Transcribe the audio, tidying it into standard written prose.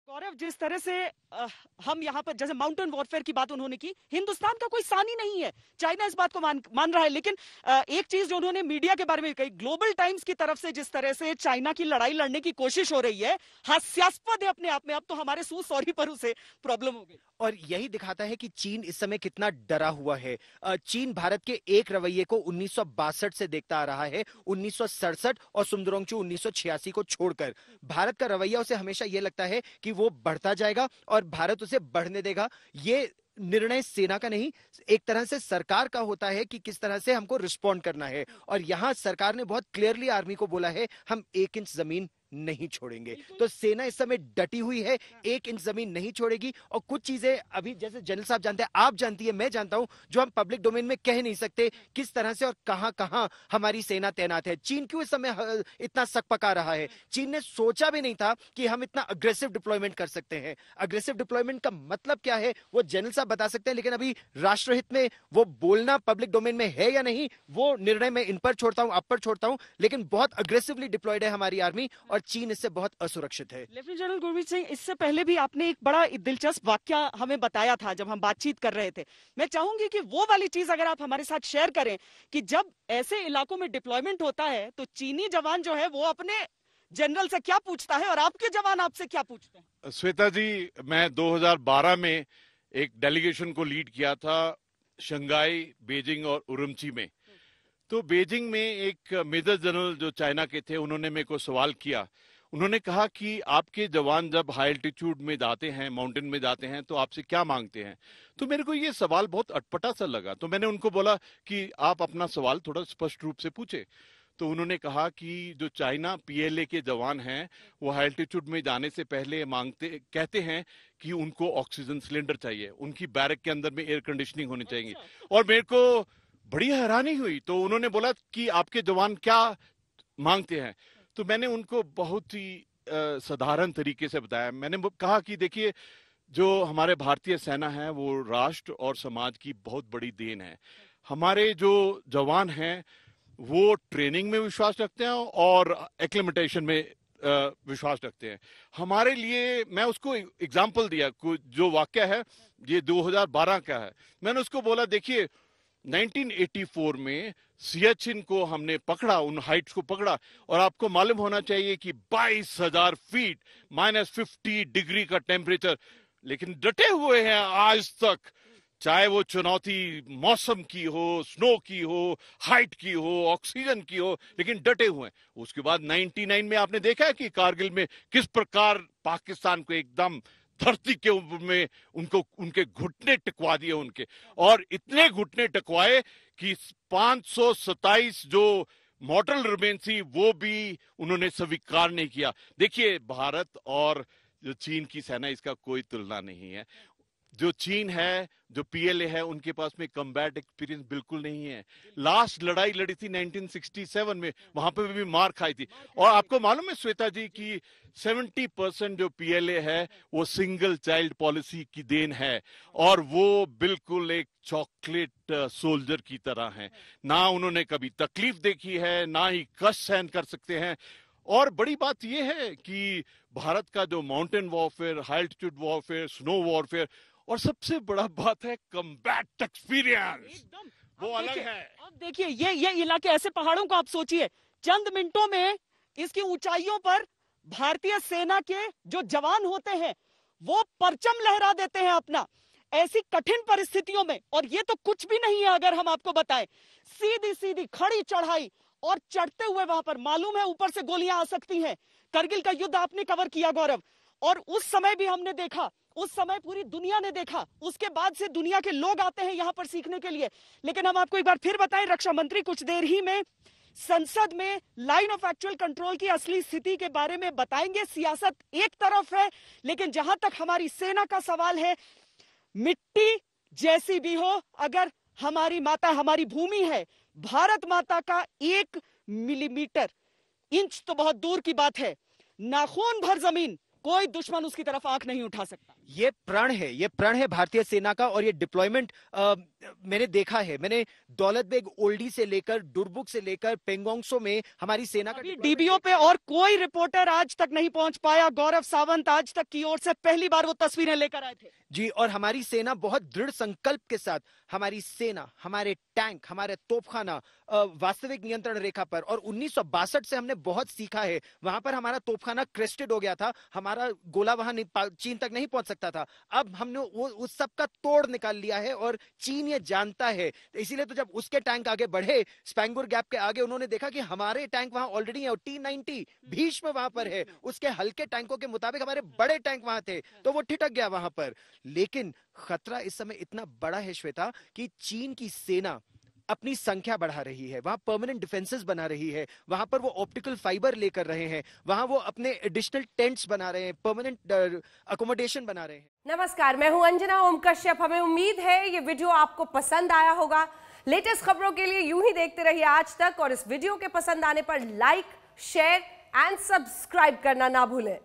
गौरव, जिस तरह से हम यहाँ पर जैसे माउंटेन वॉरफेयर की बात उन्होंने की, हिंदुस्तान का कोई सानी नहीं है। चाइना इस बात को मान रहा है, लेकिन एक चीज जो उन्होंने मीडिया के बारे में कही, ग्लोबल टाइम्स की तरफ से जिस तरह से चाइना की लड़ाई लड़ने की कोशिश हो रही है, हास्यास्पद है अपने आप में। अब तो हमारे सू सॉरी पर उसे प्रॉब्लम हो गई। और यही दिखाता है कि चीन इस समय कितना डरा हुआ है। चीन भारत के एक रवैये को 1962 से देखता आ रहा है, 1967 और सुंदरोंगचू 1986 को छोड़कर। भारत का रवैया उसे हमेशा यह लगता है कि वो बढ़ता जाएगा और भारत उसे बढ़ने देगा। ये निर्णय सेना का नहीं, एक तरह से सरकार का होता है कि किस तरह से हमको रिस्पॉन्ड करना है। और यहां सरकार ने बहुत क्लियरली आर्मी को बोला है, हम 1 इंच जमीन नहीं छोड़ेंगे। तो सेना इस समय डटी हुई है, 1 इंच जमीन नहीं छोड़ेगी। और कुछ चीजें अभी जैसे जनरल साहब जानते हैं, आप जानती है, मैं जानता हूं, जो हम पब्लिक डोमेन में कह नहीं सकते किस तरह से और कहां कहां हमारी सेना तैनात है। चीन क्यों इस समय इतना सक पका रहा है? चीन ने सोचा भी नहीं था कि हम इतना अग्रेसिव डिप्लॉयमेंट कर सकते हैं। अग्रेसिव डिप्लॉयमेंट का मतलब क्या है वो जनरल साहब बता सकते हैं, लेकिन अभी राष्ट्रहित में वो बोलना पब्लिक डोमेन में है या नहीं, वो निर्णय मैं इन पर छोड़ता हूं, आप पर छोड़ता हूं। लेकिन बहुत अग्रेसिवली डिप्लॉयड है हमारी आर्मी और चीन इससे बहुत असुरक्षित है। लेफ्टिनेंट जनरल गुरमीत सिंह, इससे पहले भी आपने एक बड़ा दिलचस्प वाक्या हमें बताया था जब हम बातचीत कर रहे थे। मैं चाहूंगी कि वो वाली चीज अगर आप हमारे साथ शेयर करें कि जब ऐसे इलाकों में डिप्लॉयमेंट होता है तो चीनी जवान जो है वो अपने जनरल से क्या पूछता है और आपके जवान आपसे क्या पूछते हैं? श्वेता जी, मैं 2012 में एक डेलीगेशन को लीड किया था शंघाई, बीजिंग और उरुमची में। तो बीजिंग में एक मेजर जनरल जो चाइना के थे, उन्होंने मेरे को सवाल किया। उन्होंने कहा कि आपके जवान जब हाई एल्टीट्यूड में जाते हैं, माउंटेन में जाते हैं, तो आपसे क्या मांगते हैं? तो मेरे को ये सवाल बहुत अटपटा सा लगा। तो मैंने उनको बोला कि आप अपना सवाल थोड़ा स्पष्ट रूप से पूछे। तो उन्होंने कहा कि जो चाइना पीएलए के जवान हैं, वो हाई एल्टीट्यूड में जाने से पहले कहते हैं कि उनको ऑक्सीजन सिलेंडर चाहिए, उनकी बैरक के अंदर में एयर कंडीशनिंग होनी चाहिए। और मेरे को बड़ी हैरानी हुई। तो उन्होंने बोला कि आपके जवान क्या मांगते हैं? तो मैंने उनको बहुत ही साधारण तरीके से बताया। मैंने कहा कि देखिए, जो हमारे भारतीय सेना है वो राष्ट्र और समाज की बहुत बड़ी देन है। हमारे जो जवान हैं वो ट्रेनिंग में विश्वास रखते हैं और एक्लिमेटेशन में विश्वास रखते हैं। हमारे लिए, मैं उसको एग्जाम्पल दिया, जो वाक्य है ये 2012 का है। मैंने उसको बोला, देखिए 1984 में सियाचिन को हमने पकड़ा, उन हाइट्स को पकड़ा, और आपको मालूम होना चाहिए कि 22,000 फीट, -50 डिग्री का टेम्परेचर, लेकिन डटे हुए हैं आज तक। चाहे वो चुनौती मौसम की हो, स्नो की हो, हाइट की हो, ऑक्सीजन की हो, लेकिन डटे हुए हैं। उसके बाद 99 में आपने देखा है कि कारगिल में किस प्रकार पाकिस्तान को एकदम धरती के ऊपर में उनके घुटने टिकवा दिए उनके, और इतने घुटने टिकवाए कि 527 जो मॉडल रिमेन थी वो भी उन्होंने स्वीकार नहीं किया। देखिए, भारत और जो चीन की सेना, इसका कोई तुलना नहीं है। जो चीन है, जो पीएलए है, उनके पास में कम्बैट एक्सपीरियंस बिल्कुल नहीं है। लास्ट लड़ाई लड़ी थी 1967 में, वहां पे भी मार खाई थी। और आपको मालूम है श्वेता जी कि 70% जो पीएलए है वो सिंगल चाइल्ड पॉलिसी की देन है, और वो बिल्कुल एक चॉकलेट सोल्जर की तरह है। ना उन्होंने कभी तकलीफ देखी है, ना ही कष्ट सहन कर सकते हैं। और बड़ी बात यह है कि भारत का जो mountain warfare, high altitude warfare, snow warfare, और सबसे बड़ा बात है कम्बैट एक्सपीरियंस, वो अलग है। अब देखिए, ये इलाके, ऐसे पहाड़ों को आप सोचिए, चंद मिनटों में इसकी ऊंचाइयों पर भारतीय सेना के जो जवान होते हैं वो परचम लहरा देते हैं अपना, ऐसी कठिन परिस्थितियों में। और ये तो कुछ भी नहीं है, अगर हम आपको बताएं, सीधी सीधी खड़ी चढ़ाई, और चढ़ते हुए वहां पर मालूम है ऊपर से गोलियां आ सकती हैं। करगिल का युद्ध आपने कवर किया गौरव, और उस समय भी हमने देखा, उस समय पूरी दुनिया ने देखा। उसके बाद से दुनिया के लोग आते हैं यहां पर सीखने के लिए। लेकिन हम आपको एक बार फिर बताएं, रक्षा मंत्री कुछ देर ही में संसद में लाइन ऑफ एक्चुअल कंट्रोल की असली स्थिति के बारे में बताएंगे। सियासत एक तरफ है, लेकिन जहां तक हमारी सेना का सवाल है, मिट्टी जैसी भी हो, अगर हमारी माता, हमारी भूमि है, भारत माता का 1 मिलीमीटर, इंच तो बहुत दूर की बात है, नाखून भर जमीन कोई दुश्मन उसकी तरफ आंख नहीं उठा सकता। ये प्रण है भारतीय सेना का। और ये डिप्लॉयमेंट मैंने देखा है, मैंने दौलत बेग ओल्डी से लेकर डुरबुक से लेकर पेंगोंगसो में हमारी सेना का डीबीओ पे और कोई रिपोर्टर आज तक नहीं पहुंच पाया। गौरव सावंत आज तक की ओर से पहली बार वो तस्वीरें लेकर आए थे जी। और हमारी सेना बहुत दृढ़ संकल्प के साथ, हमारी सेना, हमारे टैंक, हमारे तोपखाना वास्तविक नियंत्रण रेखा पर। और 1962 से हमने बहुत सीखा है। वहां पर हमारा तोपखाना क्रेस्टेड हो गया था, हमारा गोला वहां चीन तक नहीं पहुंच सकता था। अब हमने वो उस सब का तोड़ निकाल लिया है और चीन ये जानता है। इसीलिए तो जब उसके टैंक आगे बढ़े स्पैंगुर गैप के आगे, उन्होंने देखा कि हमारे टैंक वहां ऑलरेडी है। T-90 भीष्म वहां पर है, उसके हल्के टैंकों के मुताबिक हमारे बड़े टैंक वहां थे, तो वो ठिठक गया वहां पर। लेकिन खतरा इस समय इतना बड़ा है श्वेता कि चीन की सेना अपनी संख्या बढ़ा रही है, वहां परमानेंट डिफेंसेस बना रही है, वहां पर वो ऑप्टिकल फाइबर लेकर रहे हैं, वहां वो अपने एडिशनल टेंट्स बना रहे हैं, परमानेंट अकोमोडेशन बना रहे हैं। नमस्कार, मैं हूं अंजना ओम कश्यप। हमें उम्मीद है ये वीडियो आपको पसंद आया होगा। लेटेस्ट खबरों के लिए यूं ही देखते रहिए आज तक, और इस वीडियो के पसंद आने पर लाइक, शेयर एंड सब्सक्राइब करना ना भूलें।